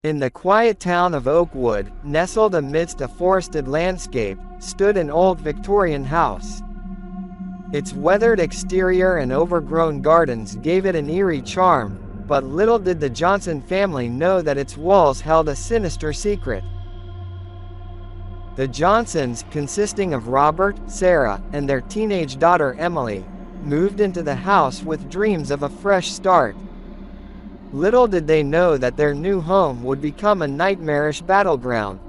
In the quiet town of Oakwood, nestled amidst a forested landscape, stood an old Victorian house. Its weathered exterior and overgrown gardens gave it an eerie charm, but little did the Johnson family know that its walls held a sinister secret. The Johnsons, consisting of Robert, Sarah, and their teenage daughter Emily, moved into the house with dreams of a fresh start. Little did they know that their new home would become a nightmarish battleground.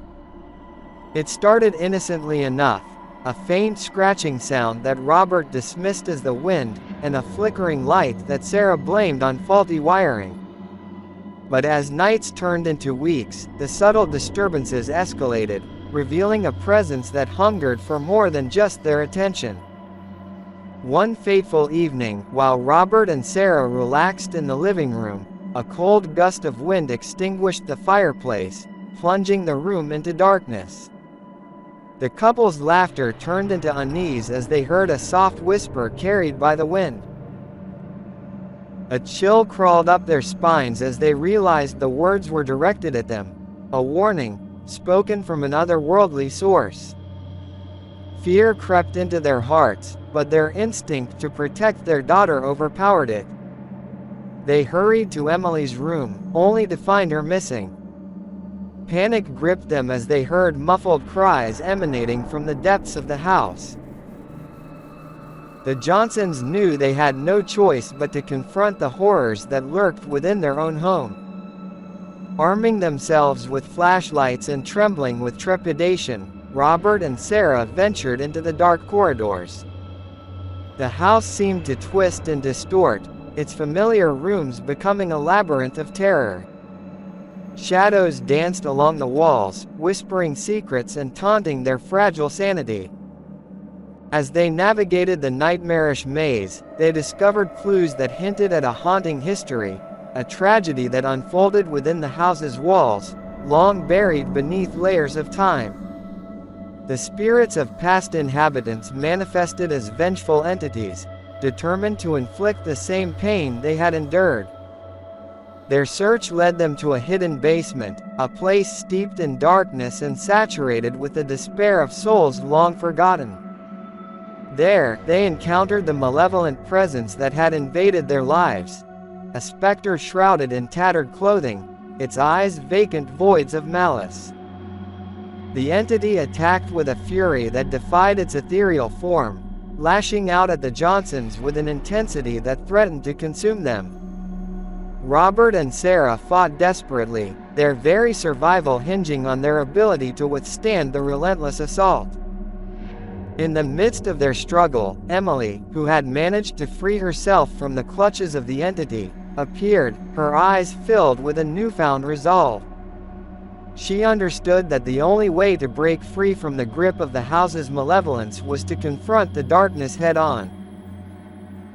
It started innocently enough, a faint scratching sound that Robert dismissed as the wind, and a flickering light that Sarah blamed on faulty wiring. But as nights turned into weeks, the subtle disturbances escalated, revealing a presence that hungered for more than just their attention. One fateful evening, while Robert and Sarah relaxed in the living room, a cold gust of wind extinguished the fireplace, plunging the room into darkness. The couple's laughter turned into unease as they heard a soft whisper carried by the wind. A chill crawled up their spines as they realized the words were directed at them, a warning, spoken from an otherworldly source. Fear crept into their hearts, but their instinct to protect their daughter overpowered it. They hurried to Emily's room, only to find her missing. Panic gripped them as they heard muffled cries emanating from the depths of the house. The Johnsons knew they had no choice but to confront the horrors that lurked within their own home. Arming themselves with flashlights and trembling with trepidation, Robert and Sarah ventured into the dark corridors. The house seemed to twist and distort, its familiar rooms becoming a labyrinth of terror. Shadows danced along the walls, whispering secrets and taunting their fragile sanity. As they navigated the nightmarish maze, they discovered clues that hinted at a haunting history, a tragedy that unfolded within the house's walls, long buried beneath layers of time. The spirits of past inhabitants manifested as vengeful entities, determined to inflict the same pain they had endured. Their search led them to a hidden basement, a place steeped in darkness and saturated with the despair of souls long forgotten. There, they encountered the malevolent presence that had invaded their lives, a specter shrouded in tattered clothing, its eyes vacant voids of malice. The entity attacked with a fury that defied its ethereal form, lashing out at the Johnsons with an intensity that threatened to consume them. Robert and Sarah fought desperately, their very survival hinging on their ability to withstand the relentless assault. In the midst of their struggle, Emily, who had managed to free herself from the clutches of the entity, appeared, her eyes filled with a newfound resolve. She understood that the only way to break free from the grip of the house's malevolence was to confront the darkness head-on.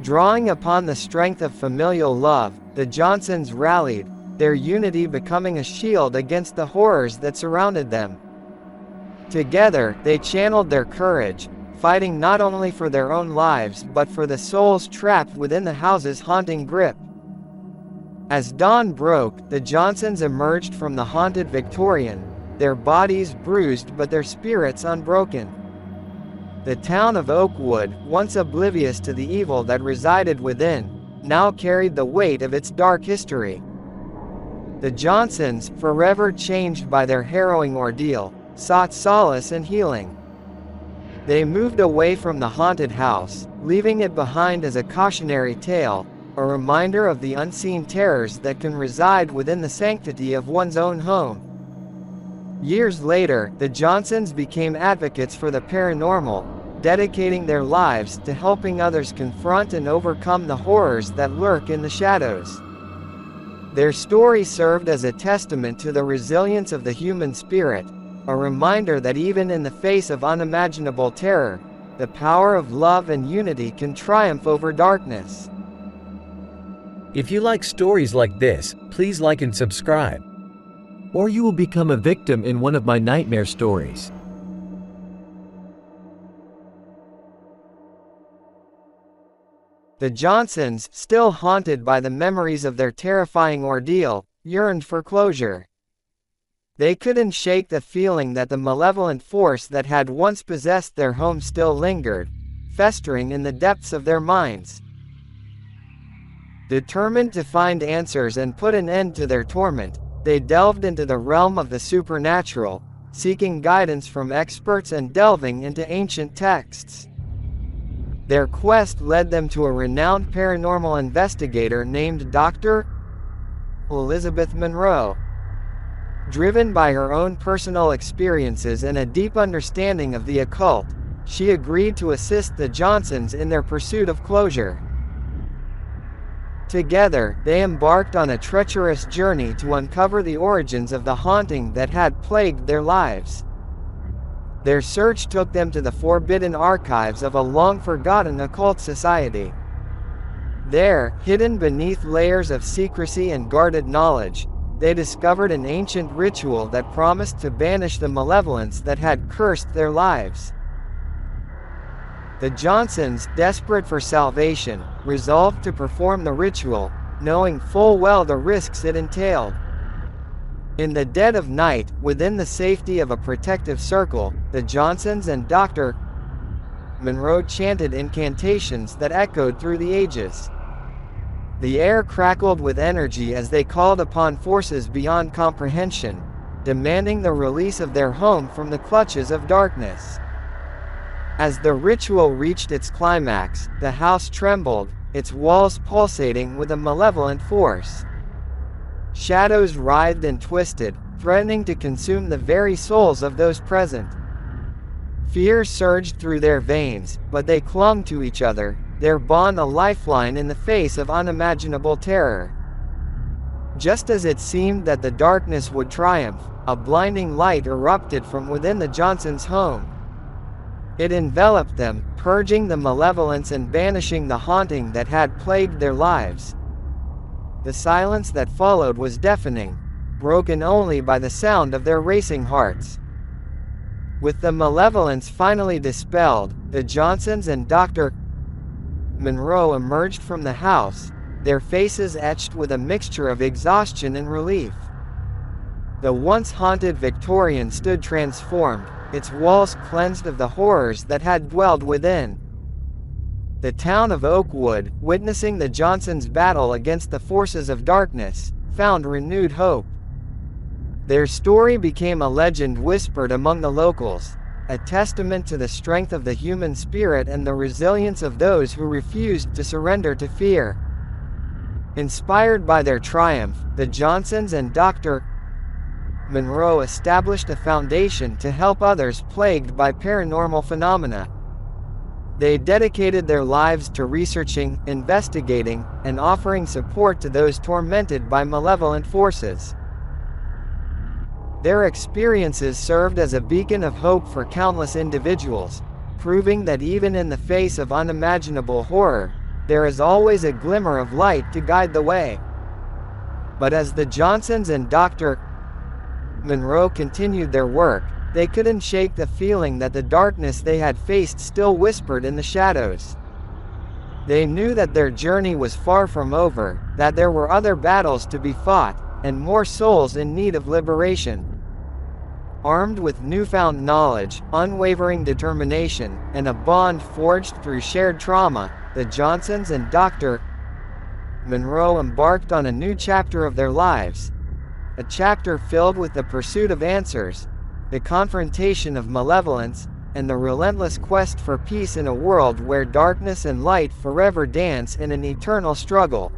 Drawing upon the strength of familial love, the Johnsons rallied, their unity becoming a shield against the horrors that surrounded them. Together, they channeled their courage, fighting not only for their own lives but for the souls trapped within the house's haunting grip. As dawn broke, the Johnsons emerged from the haunted Victorian, their bodies bruised but their spirits unbroken. The town of Oakwood, once oblivious to the evil that resided within, now carried the weight of its dark history. The Johnsons, forever changed by their harrowing ordeal, sought solace and healing. They moved away from the haunted house, leaving it behind as a cautionary tale, a reminder of the unseen terrors that can reside within the sanctity of one's own home. Years later, the Johnsons became advocates for the paranormal, dedicating their lives to helping others confront and overcome the horrors that lurk in the shadows. Their story served as a testament to the resilience of the human spirit, a reminder that even in the face of unimaginable terror, the power of love and unity can triumph over darkness. If you like stories like this, please like and subscribe, or you will become a victim in one of my nightmare stories. The Johnsons, still haunted by the memories of their terrifying ordeal, yearned for closure. They couldn't shake the feeling that the malevolent force that had once possessed their home still lingered, festering in the depths of their minds. Determined to find answers and put an end to their torment, they delved into the realm of the supernatural, seeking guidance from experts and delving into ancient texts. Their quest led them to a renowned paranormal investigator named Dr. Elizabeth Monroe. Driven by her own personal experiences and a deep understanding of the occult, she agreed to assist the Johnsons in their pursuit of closure. Together, they embarked on a treacherous journey to uncover the origins of the haunting that had plagued their lives. Their search took them to the forbidden archives of a long-forgotten occult society. There, hidden beneath layers of secrecy and guarded knowledge, they discovered an ancient ritual that promised to banish the malevolence that had cursed their lives. The Johnsons, desperate for salvation, resolved to perform the ritual, knowing full well the risks it entailed. In the dead of night, within the safety of a protective circle, the Johnsons and Dr. Monroe chanted incantations that echoed through the ages. The air crackled with energy as they called upon forces beyond comprehension, demanding the release of their home from the clutches of darkness. As the ritual reached its climax, the house trembled, its walls pulsating with a malevolent force. Shadows writhed and twisted, threatening to consume the very souls of those present. Fear surged through their veins, but they clung to each other, their bond a lifeline in the face of unimaginable terror. Just as it seemed that the darkness would triumph, a blinding light erupted from within the Johnsons' home. It enveloped them, purging the malevolence and banishing the haunting that had plagued their lives. The silence that followed was deafening, broken only by the sound of their racing hearts. With the malevolence finally dispelled, the Johnsons and Dr. Monroe emerged from the house, their faces etched with a mixture of exhaustion and relief. The once haunted Victorian stood transformed, its walls cleansed of the horrors that had dwelled within. The town of Oakwood, witnessing the Johnsons' battle against the forces of darkness, found renewed hope. Their story became a legend whispered among the locals, a testament to the strength of the human spirit and the resilience of those who refused to surrender to fear. Inspired by their triumph, the Johnsons and Dr. Monroe established a foundation to help others plagued by paranormal phenomena. They dedicated their lives to researching, investigating, and offering support to those tormented by malevolent forces. Their experiences served as a beacon of hope for countless individuals, proving that even in the face of unimaginable horror, there is always a glimmer of light to guide the way. But as the Johnsons and Dr. Monroe continued their work, they couldn't shake the feeling that the darkness they had faced still whispered in the shadows. They knew that their journey was far from over, that there were other battles to be fought, and more souls in need of liberation. Armed with newfound knowledge, unwavering determination, and a bond forged through shared trauma, the Johnsons and Dr. Monroe embarked on a new chapter of their lives. A chapter filled with the pursuit of answers, the confrontation of malevolence, and the relentless quest for peace in a world where darkness and light forever dance in an eternal struggle.